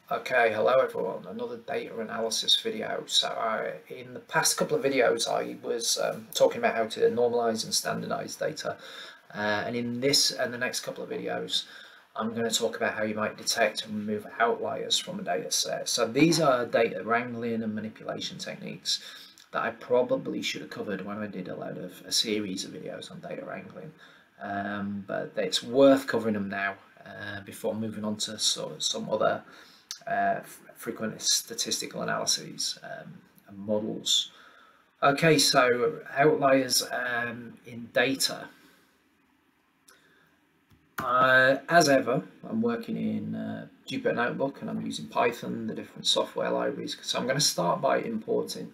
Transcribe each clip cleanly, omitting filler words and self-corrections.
Okay, hello everyone, another data analysis video. In the past couple of videos I was talking about how to normalize and standardize data, and in this and the next couple of videos I'm going to talk about how you might detect and remove outliers from a data set. So these are data wrangling and manipulation techniques that I probably should have covered when I did a series of videos on data wrangling, but it's worth covering them now before moving on to some other frequent statistical analyses and models. Okay, so outliers in data. As ever, I'm working in Jupyter Notebook and I'm using Python, the different software libraries. So I'm going to start by importing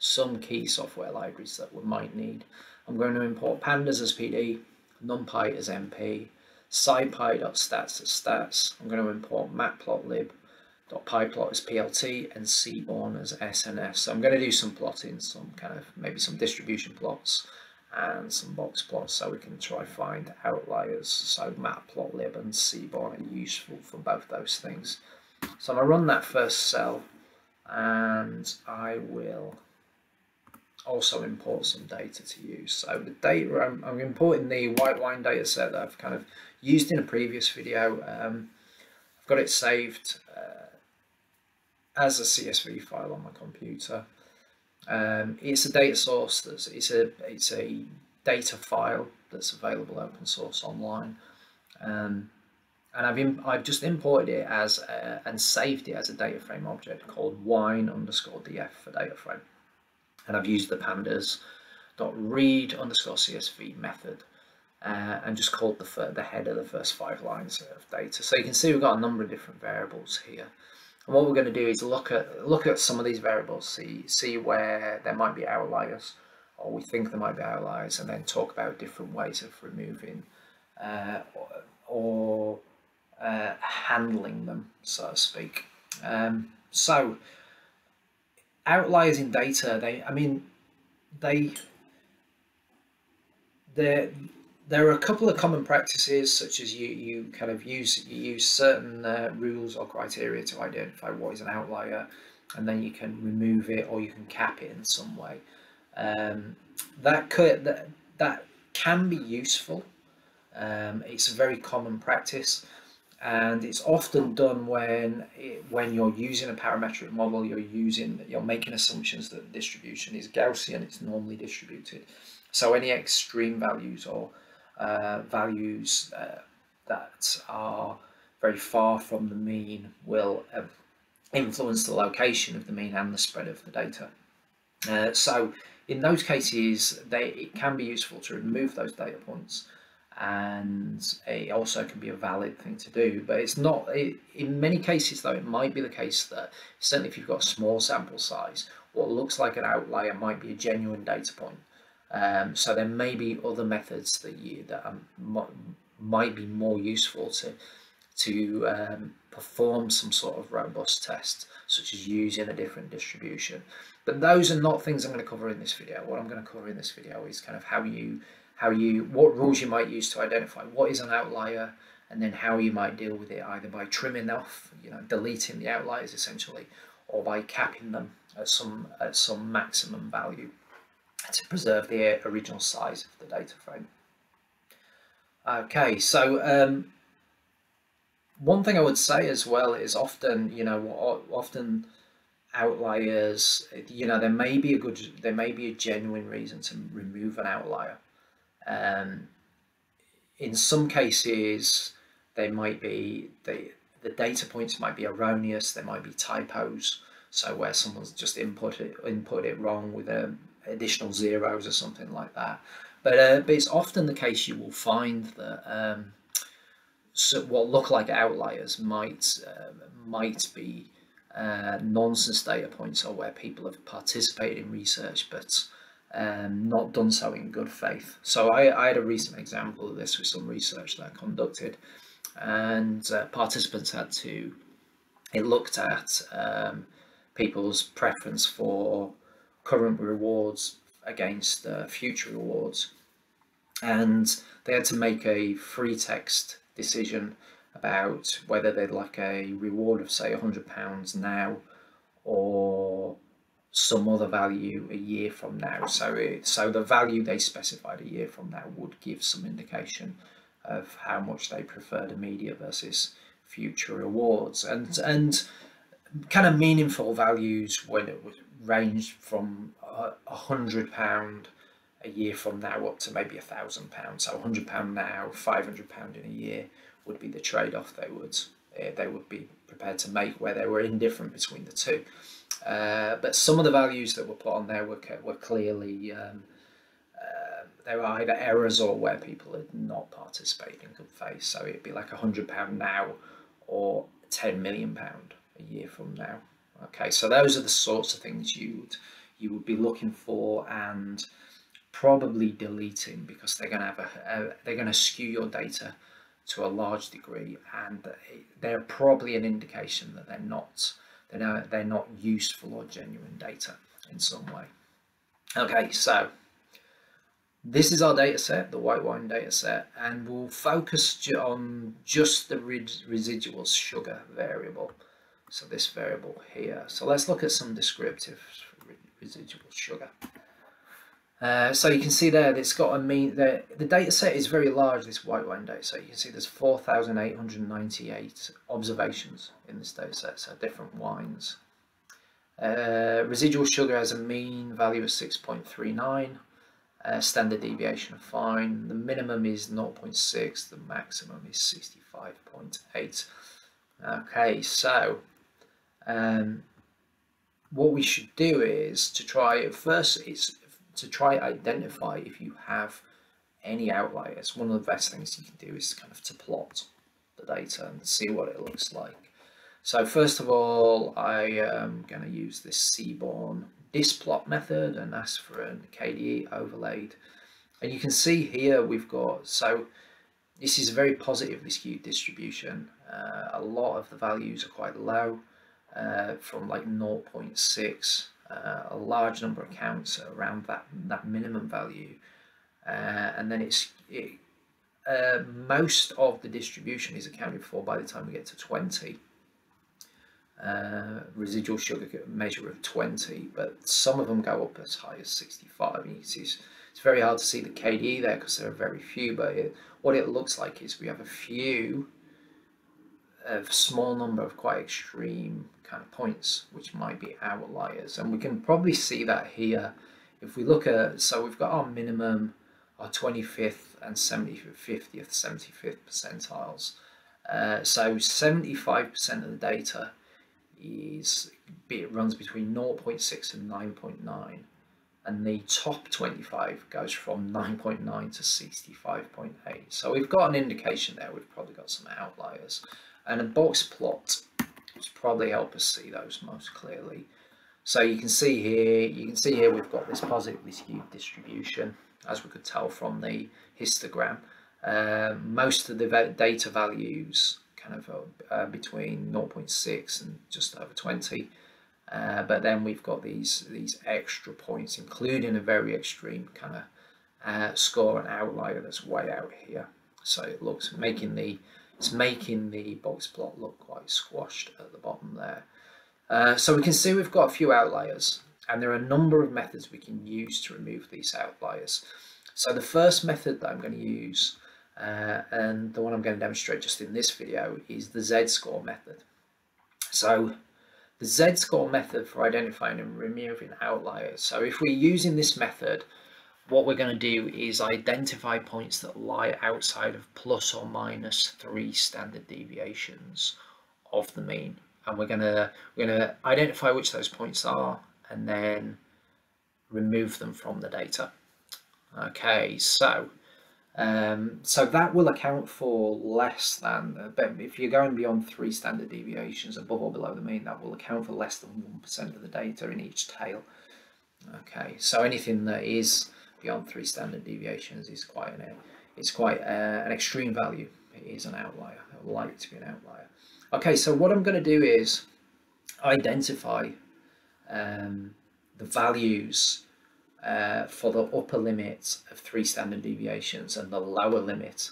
some key software libraries that we might need. I'm going to import pandas as PD, numpy as NP, scipy.stats as stats. I'm going to import matplotlib.pyplot as PLT and seaborn as SNS. So I'm going to do some plotting, maybe some distribution plots and some box plots so we can try find outliers. So matplotlib and seaborn are useful for both those things. So I'm going to run that first cell and I will also import some data to use. So the data, I'm importing the white line data set that I've kind of used in a previous video. I've got it saved as a CSV file on my computer. It's a data source. It's a data file that's available open source online, and I've just imported it as and saved it as a data frame object called wine_df for data frame, and I've used the pandas.read_csv method and just called the header the first 5 lines of data. So you can see we've got a number of different variables here. And what we're going to do is look at some of these variables, see where there might be outliers, or we think there might be outliers, and then talk about different ways of removing or handling them, so to speak. So outliers in data, there are a couple of common practices, such as you use certain rules or criteria to identify what is an outlier, and then you can remove it or you can cap it in some way. That can be useful. It's a very common practice, and it's often done when you're using a parametric model. You're making assumptions that the distribution is Gaussian. It's normally distributed, so any extreme values or values that are very far from the mean will influence the location of the mean and the spread of the data. So in those cases, it can be useful to remove those data points, and it also can be a valid thing to do. But it's not, in many cases though, it might be the case that certainly if you've got a small sample size, what looks like an outlier might be a genuine data point. So there may be other methods that might be more useful to perform some sort of robust test, such as using a different distribution. But those are not things I'm going to cover in this video. What I'm going to cover in this video is kind of what rules you might use to identify what is an outlier, and then how you might deal with it, either by trimming off, deleting the outliers essentially, or by capping them at some maximum value to preserve the original size of the data frame. Okay, so one thing I would say as well is often outliers, there may be a genuine reason to remove an outlier. In some cases, they might be the data points might be erroneous. There might be typos, so where someone's just input it wrong with additional zeros or something like that. But it's often the case you will find that what look like outliers might be nonsense data points, or where people have participated in research but not done so in good faith. So I had a recent example of this with some research that I conducted, and participants looked at people's preference for current rewards against future rewards, and they had to make a free text decision about whether they'd like a reward of say £100 now or some other value a year from now. So the value they specified a year from now would give some indication of how much they preferred immediate versus future rewards, and kind of meaningful values when it was ranged from £100 a year from now up to maybe £1,000. So £100 now, £500 in a year would be the trade-off they would be prepared to make, where they were indifferent between the two. But some of the values that were put on there were clearly they were either errors or where people had not participated in good faith. So it'd be like £100 now or £10 million a year from now. Okay, so those are the sorts of things you would be looking for and probably deleting, because they're going to skew your data to a large degree, and they're probably an indication that they're not useful or genuine data in some way. Okay, so this is our data set, the white wine data set, and we'll focus on just the residual sugar variable. So this variable here. So let's look at some descriptive residual sugar. So you can see there, it's got a mean. The data set is very large. This white wine data set. You can see there's 4,898 observations in this data set. So different wines. Residual sugar has a mean value of 6.39. Standard deviation of fine. The minimum is 0.6. The maximum is 65.8. Okay, so what we should do is to try identify if you have any outliers. One of the best things you can do is kind of to plot the data and see what it looks like. So first of all, I am going to use this Seaborn displot method and ask for a KDE overlaid. And you can see here we've got, so this is a very positively skewed distribution. A lot of the values are quite low, from like 0.6. A large number of counts around that minimum value, and then most of the distribution is accounted for by the time we get to 20. Residual sugar measure of 20, but some of them go up as high as 65. And you can see it's very hard to see the KDE there because there are very few, but what it looks like is we have a small number of quite extreme kind of points which might be outliers, and we can probably see that here if we look at, so we've got our minimum, our 25th and 75th percentiles. So 75% of the data runs between 0.6 and 9.9, and the top 25 goes from 9.9 to 65.8. So we've got an indication there. We've probably got some outliers, and a box plot will probably help us see those most clearly. So you can see here we've got this positively skewed distribution, as we could tell from the histogram. Most of the data values kind of between 0.6 and just over 20, but then we've got these extra points, including a very extreme kind of score and outlier that's way out here. So it's making the box plot look quite squashed at the bottom there. So we can see we've got a few outliers, and there are a number of methods we can use to remove these outliers. So the first method that I'm going to use, and the one I'm going to demonstrate just in this video, is the Z-score method. So the Z-score method for identifying and removing outliers. So if we're using this method, what we're going to do is identify points that lie outside of plus or minus 3 standard deviations of the mean, and we're going to identify which those points are and then remove them from the data. Okay, so that will account for less than, but if you're going beyond 3 standard deviations above or below the mean, that will account for less than 1% of the data in each tail. Okay, so anything that is beyond 3 standard deviations is quite an extreme value. It is an outlier. It would like to be an outlier. Okay, so what I'm going to do is identify the values for the upper limit of 3 standard deviations and the lower limit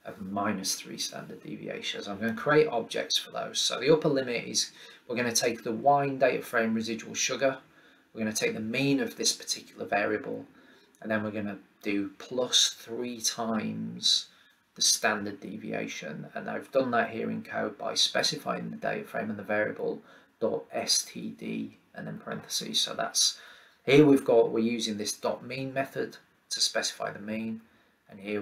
of -3 standard deviations. I'm going to create objects for those. So the upper limit is, we're going to take the wine data frame residual sugar, we're going to take the mean of this particular variable, and then we're going to do +3 times the standard deviation. And I've done that here in code by specifying the data frame and the variable .std and then parentheses. So that's, here we're using this .mean method to specify the mean, and here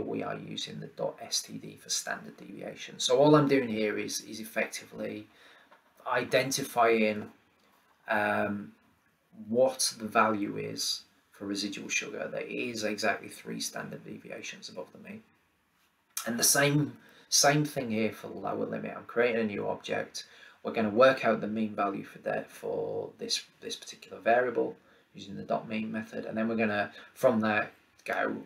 we are using the .std for standard deviation. So all I'm doing here is effectively identifying what the value is for residual sugar that is exactly 3 standard deviations above the mean. And the same thing here for the lower limit. I'm creating a new object. We're going to work out the mean value for this particular variable using the .mean method, and then we're going to, from that,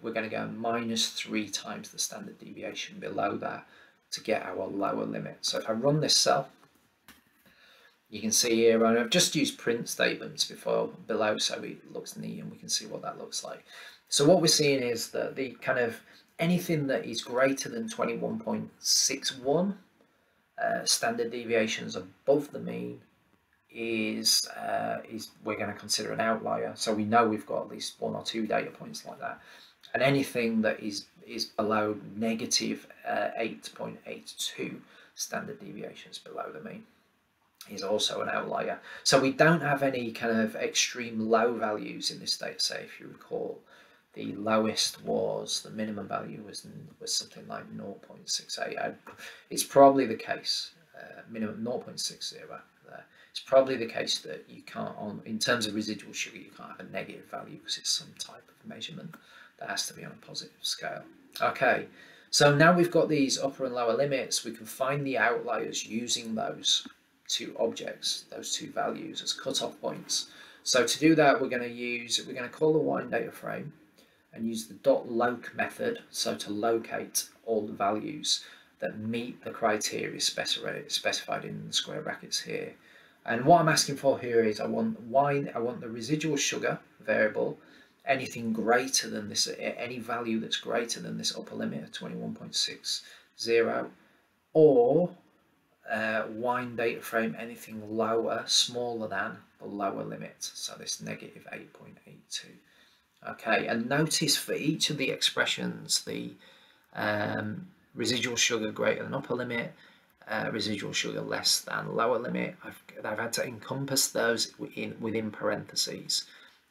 we're going to go -3 times the standard deviation below that to get our lower limit. So if I run this cell, you can see here, I've just used print statements below so it looks neat and we can see what that looks like. So what we're seeing is that the kind of anything that is greater than 21.61 standard deviations above the mean is we're going to consider an outlier. So we know we've got at least 1 or 2 data points like that, and anything that is below -8.82 standard deviations below the mean is also an outlier. So we don't have any kind of extreme low values in this data set. If you recall, the lowest was, the minimum value was something like 0.68. It's probably the case, minimum 0.60 there. It's probably the case that you can't, in terms of residual sugar, you can't have a negative value because it's some type of measurement that has to be on a positive scale. Okay, so now we've got these upper and lower limits, we can find the outliers using those 2 objects, those 2 values as cutoff points. So to do that, we're going to call the wine data frame and use the .loc method, so to locate all the values that meet the criteria specified in the square brackets here. And what I'm asking for here is I want the residual sugar variable, anything greater than this, any value that's greater than this upper limit of 21.60, or wine data frame anything lower, smaller than the lower limit, so this -8.82. Okay, and notice for each of the expressions, the residual sugar greater than upper limit, residual sugar less than lower limit, I've had to encompass those within parentheses.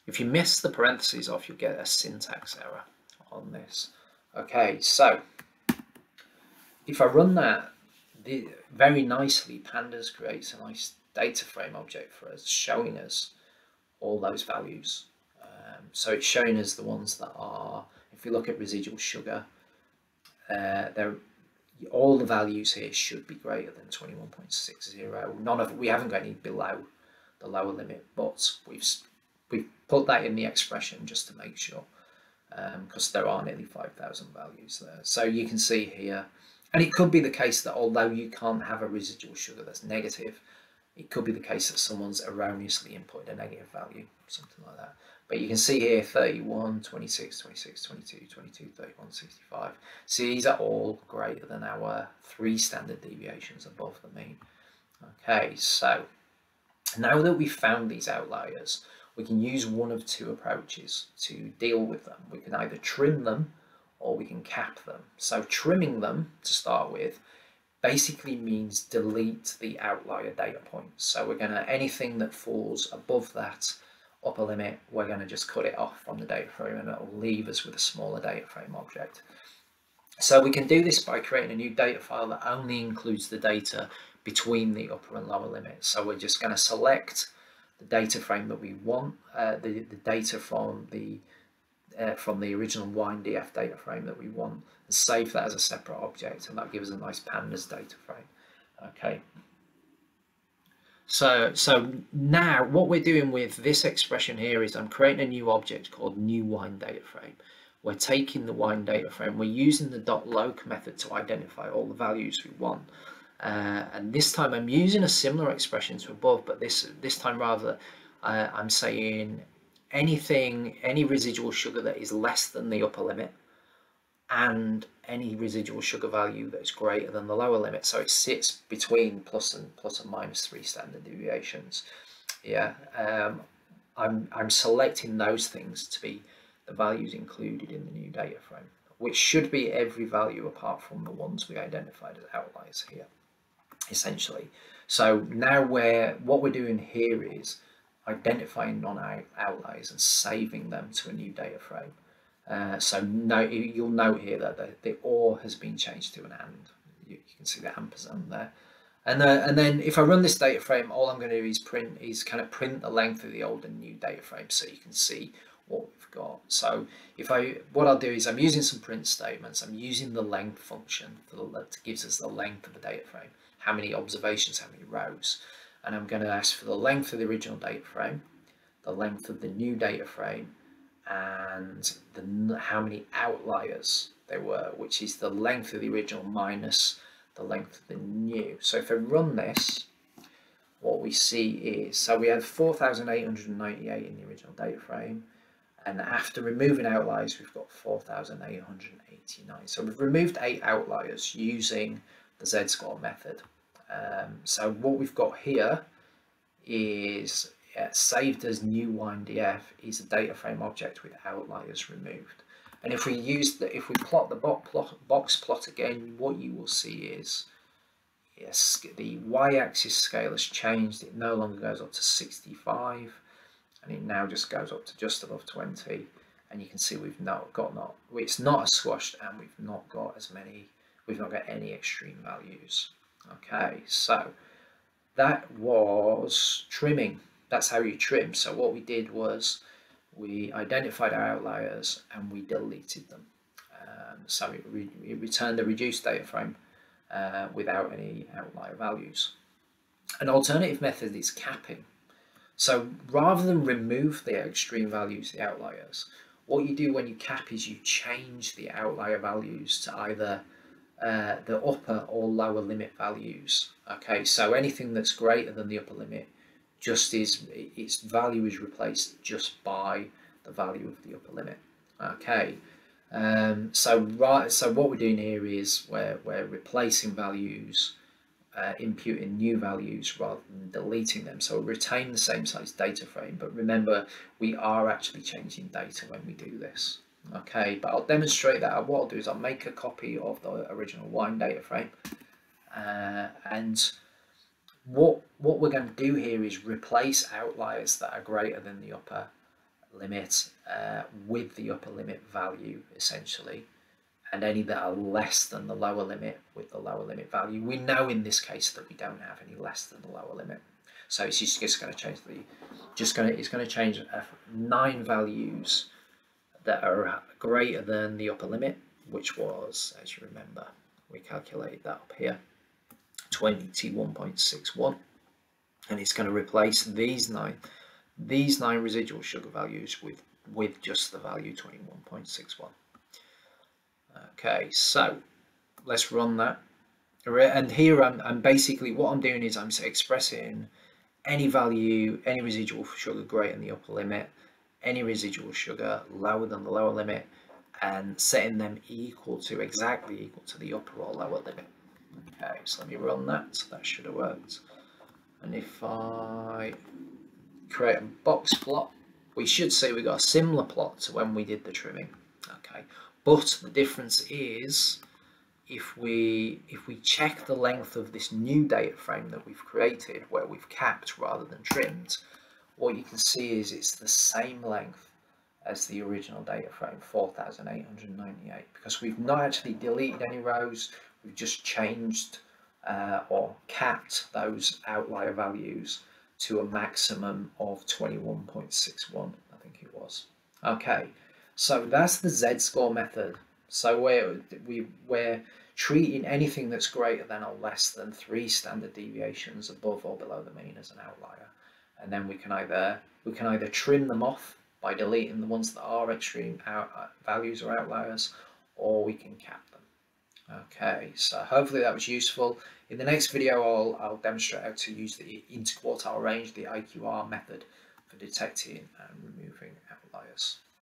If you miss the parentheses off, you'll get a syntax error on this. Okay, so if I run that, very nicely, Pandas creates a nice data frame object for us, showing us all those values. So it's showing us the ones that are, if you look at residual sugar, all the values here should be greater than 21.60. We haven't got any below the lower limit, but we've put that in the expression just to make sure, because there are nearly 5,000 values there. So you can see here, and it could be the case that although you can't have a residual sugar that's negative, it could be the case that someone's erroneously inputted a negative value, something like that. But you can see here 31, 26, 26, 22, 22, 31, 65. See, these are all greater than our 3 standard deviations above the mean. Okay, so now that we've found these outliers, we can use one of 2 approaches to deal with them. We can either trim them or we can cap them. So trimming them, to start with, basically means delete the outlier data points. So we're going to, anything that falls above that upper limit, we're going to just cut it off from the data frame and it'll leave us with a smaller data frame object. So we can do this by creating a new data file that only includes the data between the upper and lower limits. So we're just going to select the data frame that we want, the data from the original wine.df data frame that we want, and save that as a separate object, and that gives us a nice pandas data frame. Okay. So now what we're doing with this expression here is I'm creating a new object called new wine data frame. We're taking the wine data frame, we're using the .loc method to identify all the values we want. And this time I'm using a similar expression to above, but this time rather I'm saying any residual sugar that is less than the upper limit and any residual sugar value that's greater than the lower limit. So it sits between plus and minus 3 standard deviations. Yeah, I'm selecting those things to be the values included in the new data frame, which should be every value apart from the ones we identified as outliers here, essentially. So now what we're doing here is identifying non-outliers and saving them to a new data frame. So you'll note here that the or has been changed to an and. You can see the ampersand there. And then if I run this data frame, all I'm going to do is print the length of the old and new data frame, so you can see what we've got. So what I'll do is I'm using some print statements. I'm using the length function that gives us the length of the data frame, how many observations, how many rows, and I'm going to ask for the length of the original data frame, the length of the new data frame, and how many outliers there were, which is the length of the original minus the length of the new. So if I run this, what we see is, so we had 4,898 in the original data frame, and after removing outliers we've got 4,889. So we've removed 8 outliers using the z-score method. So what we've got here is saved as new YNDF is a data frame object with outliers removed. And if we plot the box plot again, what you will see is, yes, the y-axis scale has changed. It no longer goes up to 65, and it now just goes up to just above 20. And you can see it's not as squashed, and we've not got any extreme values. Okay, so that was trimming. That's how you trim. So what we did was we identified our outliers and we deleted them. So it returned a reduced data frame without any outlier values. An alternative method is capping. So rather than remove the extreme values, the outliers, what you do when you cap is you change the outlier values to either the upper or lower limit values. Okay, so anything that's greater than the upper limit, its value is replaced just by the value of the upper limit. Okay, so what we're doing here is we're replacing values, imputing new values rather than deleting them. So we'll retain the same size data frame, but remember we are actually changing data when we do this. Okay, but I'll demonstrate that. What I'll do is I'll make a copy of the original wine data frame, and what we're going to do here is replace outliers that are greater than the upper limit with the upper limit value, essentially, and any that are less than the lower limit with the lower limit value. We know in this case that we don't have any less than the lower limit, so it's just going to change it's going to change 9 values that are greater than the upper limit, which was, as you remember, we calculated that up here, 21.61, and it's going to replace these nine residual sugar values with just the value 21.61. Okay, so let's run that, and here I'm basically, what I'm doing is I'm expressing any value, any residual sugar greater than the upper limit, any residual sugar lower than the lower limit, and setting them exactly equal to the upper or lower limit. Okay, so let me run that. So that should have worked. And if I create a box plot, we should see we got a similar plot to when we did the trimming. Okay, but the difference is if we check the length of this new data frame that we've created, where we've capped rather than trimmed, what you can see is it's the same length as the original data frame, 4,898, because we've not actually deleted any rows, we've just changed or capped those outlier values to a maximum of 21.61, I think it was. Okay, so that's the z-score method. So we're treating anything that's greater than or less than 3 standard deviations above or below the mean as an outlier. And then we can either trim them off by deleting the ones that are extreme values or outliers, or we can cap them. Okay, so hopefully that was useful. In the next video, I'll demonstrate how to use the interquartile range, the IQR method, for detecting and removing outliers.